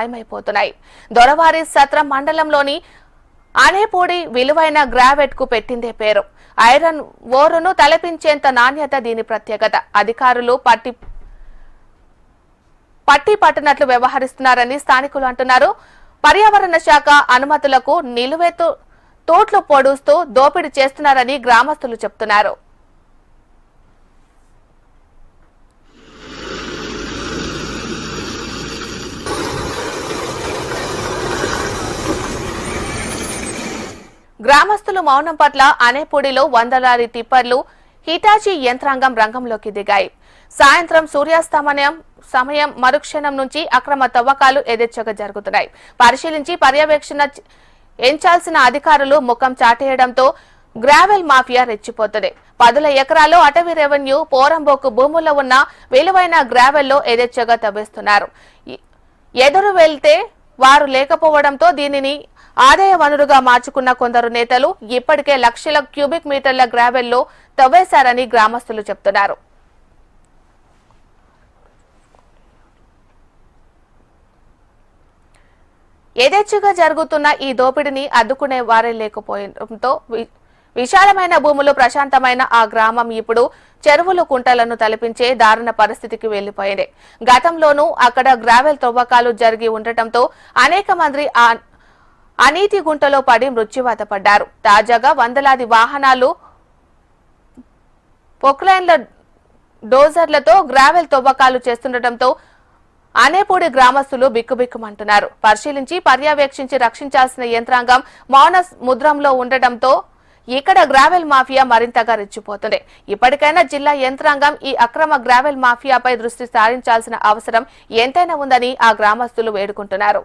మాయమైపోతున్నాయి. దొరవారి సత్రం మండలంలోని అనేపూడి విలువైన గ్రావెట్ కు పెట్టిందే పేరు. ఐరన్ ఓరును తలపించేంత నాణ్యత దీని ప్రత్యేకత. అధికారులు పట్టినట్లు వ్యవహరిస్తున్నారని స్థానికులు అంటున్నారు. పర్యావరణ శాఖ అనుమతులకు నిలువెత్తు తోట్లు పొడుస్తూ దోపిడీ చేస్తున్నారని గ్రామస్తులు చెబుతున్నారు. గ్రామస్తులు మౌనం పట్ల అనేపూడిలో వందలాది టిప్పర్లు, హిటాచీ యంత్రాంగం రంగంలోకి దిగాయి. సాయంత్రం సూర్యాస్తమయం సమయం మరుక్షణం నుంచి అక్రమ తవ్వకాలు యథేచ్ఛగా జరుగుతున్నాయి. పరిశీలించి పర్యవేక్షణ ఎంచాల్సిన అధికారులు ముఖం చాటేయడంతో గ్రావెల్ మాఫియా రెచ్చిపోతుంది. 10 ఎకరాలు అటవీ రెవెన్యూ పోరంబోకు భూముల్లో ఉన్న విలువైన గ్రావెల్లో యథేచ్ఛగా తవ్వేస్తున్నారు. ఎదురు వెళ్తే వారు లేకపోవడంతో దీనిని ఆదాయ వనరుగా మార్చుకున్న కొందరు నేతలు ఇప్పటికే లక్షల క్యూబిక్ మీటర్ల గ్రావెల్లో తవ్వేశారని గ్రామస్తులు చెబుతున్నారు. యథేచ్ఛగా జరుగుతున్న ఈ దోపిడీని అడ్డుకునే వారే లేకపోవడంతో విశాలమైన భూములు ప్రశాంతమైన ఆ గ్రామం ఇప్పుడు చెరువులు కుంటలను తలపించే దారుణ పరిస్థితికి వెళ్లిపోయింది. గతంలోనూ అక్కడ గ్రావెల్ తవ్వకాలు జరిగి ఉండటంతో అనేక మంది అనీతి గుంటలో పడి మృత్యువాత పడ్డారు. తాజాగా వందలాది వాహనాలు పొక్లైన్ల డోజర్లతో గ్రావెల్ తవ్వకాలు చేస్తుండటంతో అనేపూడి గ్రామస్తులు బిక్కుబిక్కుమంటున్నారు. పరిశీలించి పర్యవేక్షించి రక్షించాల్సిన యంత్రాంగం మౌన ముద్రంలో ఉండటంతో ఇక్కడ గ్రావెల్ మాఫియా మరింతగా రెచ్చిపోతుంది. ఇప్పటికైనా జిల్లా యంత్రాంగం ఈ అక్రమ గ్రావెల్ మాఫియాపై దృష్టి సారించాల్సిన అవసరం ఎంతైనా ఉందని ఆ గ్రామస్తులు వేడుకుంటున్నారు.